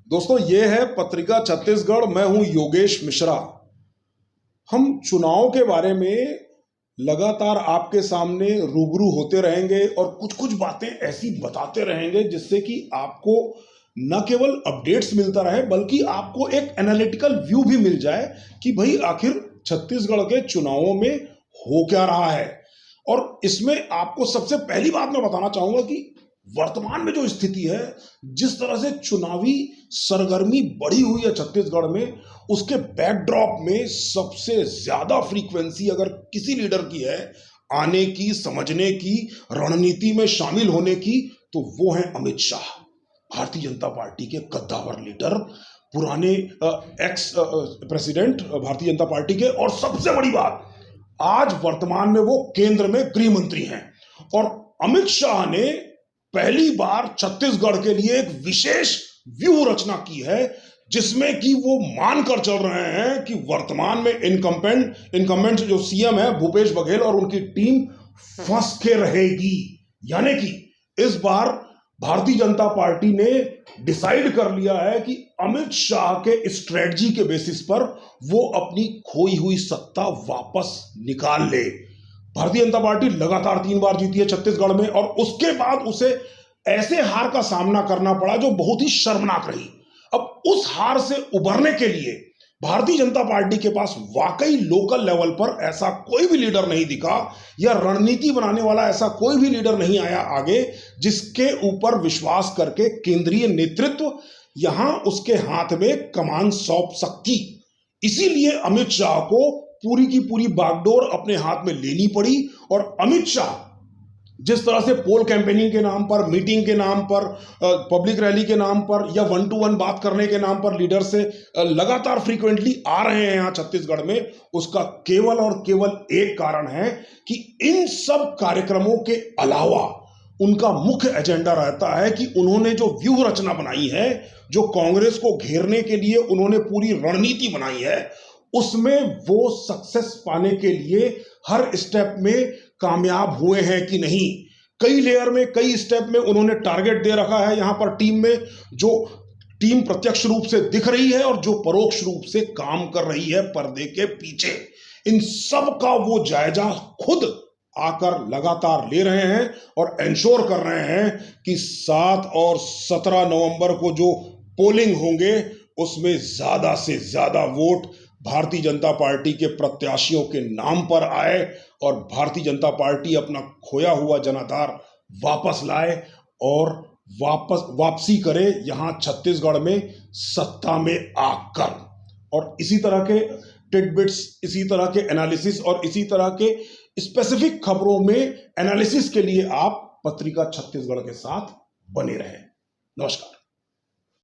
दोस्तों, ये है पत्रिका छत्तीसगढ़। मैं हूं योगेश मिश्रा। हम चुनाव के बारे में लगातार आपके सामने रूबरू होते रहेंगे और कुछ कुछ बातें ऐसी बताते रहेंगे जिससे कि आपको न केवल अपडेट्स मिलता रहे बल्कि आपको एक एनालिटिकल व्यू भी मिल जाए कि भाई आखिर छत्तीसगढ़ के चुनावों में हो क्या रहा है। और इसमें आपको सबसे पहली बात मैं बताना चाहूंगा कि वर्तमान में जो स्थिति है, जिस तरह से चुनावी सरगर्मी बढ़ी हुई है छत्तीसगढ़ में, उसके बैकड्रॉप में सबसे ज्यादा फ्रीक्वेंसी अगर किसी लीडर की है आने की, समझने की, रणनीति में शामिल होने की, तो वो है अमित शाह, भारतीय जनता पार्टी के कद्दावर लीडर, पुराने ex president Bharatiya Janata party के। और सबसे बड़ी बात, आज वर्तमान में वो केंद्र में गृह मंत्री हैं। और अमित शाह ने पहली बार छत्तीसगढ़ के लिए एक विशेष व्यूह रचना की है जिसमें कि वो मानकर चल रहे हैं कि वर्तमान में इनकम्बेंट जो सीएम है भूपेश बघेल और उनकी टीम फंस के रहेगी। यानी कि इस बार भारतीय जनता पार्टी ने डिसाइड कर लिया है कि अमित शाह के स्ट्रेटजी के बेसिस पर वो अपनी खोई हुई सत्ता वापस निकाल ले। भारतीय जनता पार्टी लगातार 3 बार जीती है छत्तीसगढ़ में और उसके बाद उसे ऐसे हार का सामना करना पड़ा जो बहुत ही शर्मनाक रही। अब उस हार से उबरने के लिए भारतीय जनता पार्टी के पास वाकई लोकल लेवल पर ऐसा कोई भी लीडर नहीं दिखा या रणनीति बनाने वाला ऐसा कोई भी लीडर नहीं आया आगे जिसके ऊपर विश्वास करके केंद्रीय नेतृत्व यहां उसके हाथ में कमान सौंप सकती। इसीलिए अमित शाह को पूरी की पूरी बागडोर अपने हाथ में लेनी पड़ी। और अमित शाह जिस तरह से पोल कैंपेनिंग के नाम पर, मीटिंग के नाम पर, पब्लिक रैली के नाम पर या 1-to-1 बात करने के नाम पर लीडर से लगातार फ्रीक्वेंटली आ रहे हैं यहां छत्तीसगढ़ में, उसका केवल और केवल एक कारण है कि इन सब कार्यक्रमों के अलावा उनका मुख्य एजेंडा रहता है कि उन्होंने जो व्यूह रचना बनाई है, जो कांग्रेस को घेरने के लिए उन्होंने पूरी रणनीति बनाई है, उसमें वो सक्सेस पाने के लिए हर स्टेप में कामयाब हुए हैं कि नहीं। कई लेयर में, कई स्टेप में उन्होंने टारगेट दे रखा है यहां पर टीम में, जो टीम प्रत्यक्ष रूप से दिख रही है और जो परोक्ष रूप से काम कर रही है पर्दे के पीछे। इन सब का वो जायजा खुद आकर लगातार ले रहे हैं और इंश्योर कर रहे हैं कि 7 और 17 नवंबर को जो पोलिंग होंगे उसमें ज्यादा से ज्यादा वोट भारतीय जनता पार्टी के प्रत्याशियों के नाम पर आए और भारतीय जनता पार्टी अपना खोया हुआ जनाधार वापस लाए और वापसी करे यहां छत्तीसगढ़ में सत्ता में आकर। और इसी तरह के टिडबिट्स, इसी तरह के एनालिसिस और इसी तरह के स्पेसिफिक खबरों में एनालिसिस के लिए आप पत्रिका छत्तीसगढ़ के साथ बने रहें। नमस्कार।